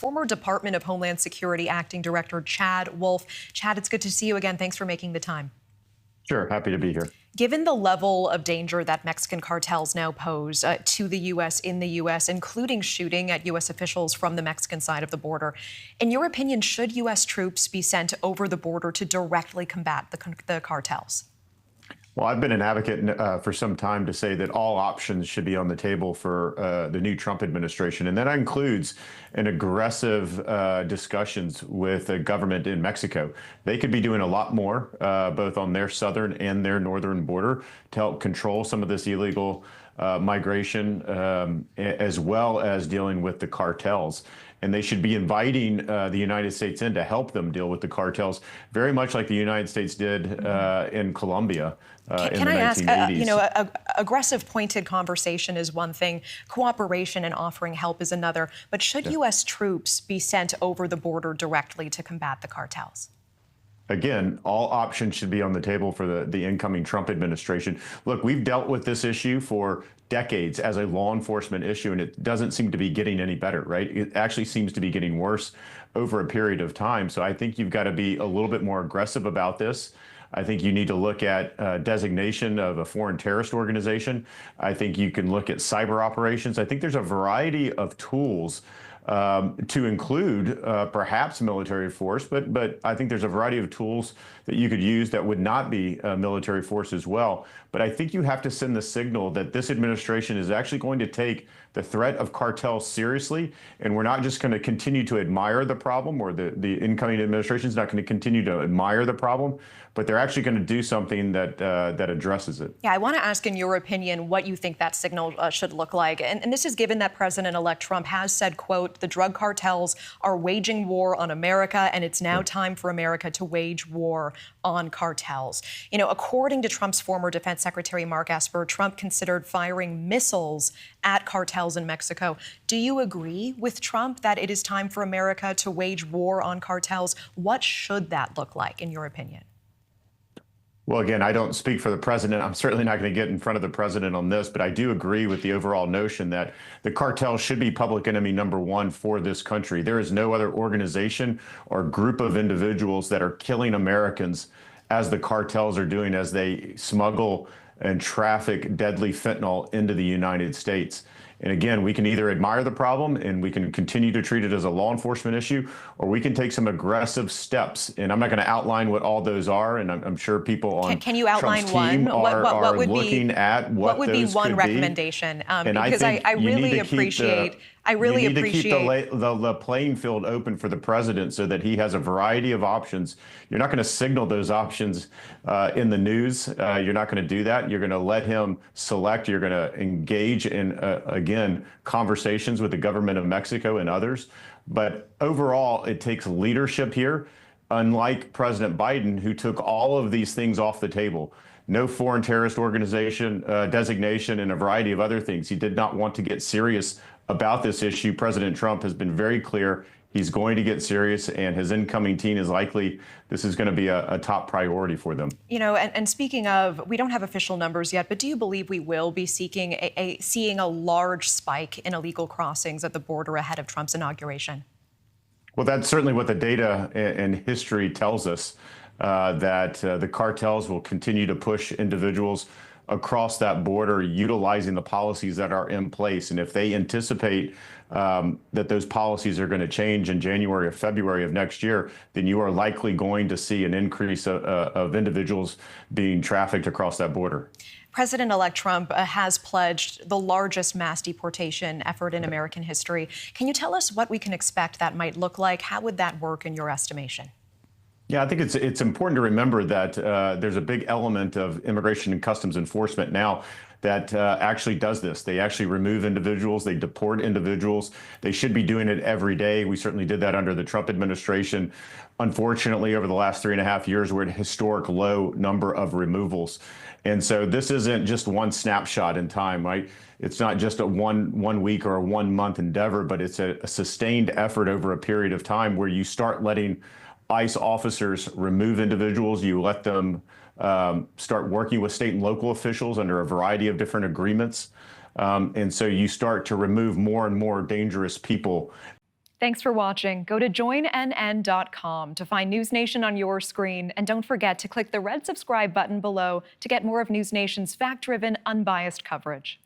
former Department of Homeland Security Acting Director Chad Wolf. Chad, it's good to see you again. Thanks for making the time. Sure, happy to be here. Given the level of danger that Mexican cartels now pose to the U.S. in the U.S., including shooting at U.S. officials from the Mexican side of the border, in your opinion, should U.S. troops be sent over the border to directly combat the cartels? Well, I've been an advocate for some time to say that all options should be on the table for the new Trump administration. And that includes an aggressive discussions with the government in Mexico. They could be doing a lot more, both on their southern and their northern border, to help control some of this illegal migration, as well as dealing with the cartels. And they should be inviting the United States in to help them deal with the cartels, very much like the United States did in Colombia in the 1980s. Aggressive, pointed conversation is one thing. Cooperation and offering help is another. But should U.S. troops be sent over the border directly to combat the cartels? Again, all options should be on the table for the incoming Trump administration. Look, we've dealt with this issue for decades as a law enforcement issue, and it doesn't seem to be getting any better, right? It actually seems to be getting worse over a period of time. So I think you've got to be a little bit more aggressive about this. I think you need to look at designation of a foreign terrorist organization. I think you can look at cyber operations. I think there's a variety of tools to include perhaps military force, but I think there's a variety of tools that you could use that would not be military force as well. But I think you have to send the signal that this administration is actually going to take the threat of cartels seriously, and we're not just going to continue to admire the problem, or the incoming administration is not going to continue to admire the problem, but they're actually going to do something that addresses it. Yeah, I want to ask, in your opinion, what you think that signal should look like. And this is given that President-elect Trump has said, quote, the drug cartels are waging war on America, and it's now time for America to wage war on cartels. You know, according to Trump's former Defense Secretary Mark Esper, Trump considered firing missiles at cartels in Mexico. Do you agree with Trump that it is time for America to wage war on cartels? What should that look like, in your opinion? Well, again, I don't speak for the president. I'm certainly not going to get in front of the president on this, but I do agree with the overall notion that the cartel should be public enemy number one for this country. There is no other organization or group of individuals that are killing Americans as the cartels are doing, as they smuggle and traffic deadly fentanyl into the United States. And again, we can either admire the problem and we can continue to treat it as a law enforcement issue, or we can take some aggressive steps. And I'm not going to outline what all those are, and I'm sure people on can you outline Trump's team one? Are looking at what would be one recommendation? Because I really appreciate. I really appreciate keep the playing field open for the president so that he has a variety of options. You're not going to signal those options in the news. You're not going to do that. You're going to let him select. You're going to engage in, again, conversations with the government of Mexico and others. But overall, it takes leadership here, unlike President Biden, who took all of these things off the table. No foreign terrorist organization designation and a variety of other things. He did not want to get serious about this issue. President Trump has been very clear he's going to get serious, and his incoming team is likely this is going to be a top priority for them. You know, and speaking of, we don't have official numbers yet, but do you believe we will be seeing a large spike in illegal crossings at the border ahead of Trump's inauguration? Well, that's certainly what the data and history tells us, that the cartels will continue to push individuals across that border, utilizing the policies that are in place. And if they anticipate that those policies are going to change in January or February of next year, then you are likely going to see an increase of individuals being trafficked across that border. President-elect Trump has pledged the largest mass deportation effort in American history. Can you tell us what we can expect that might look like? How would that work in your estimation? Yeah, I think it's important to remember that there's a big element of Immigration and Customs Enforcement now that actually does this. They actually remove individuals, they deport individuals. They should be doing it every day. We certainly did that under the Trump administration. Unfortunately, over the last 3.5 years, we're at a historic low number of removals. And so this isn't just one snapshot in time, right? It's not just a one week or a 1 month endeavor, but it's a sustained effort over a period of time where you start letting ICE officers remove individuals. You let them start working with state and local officials under a variety of different agreements. And so you start to remove more and more dangerous people. Thanks for watching. Go to joinnn.com to find News Nation on your screen. And don't forget to click the red subscribe button below to get more of News Nation's fact-driven, unbiased coverage.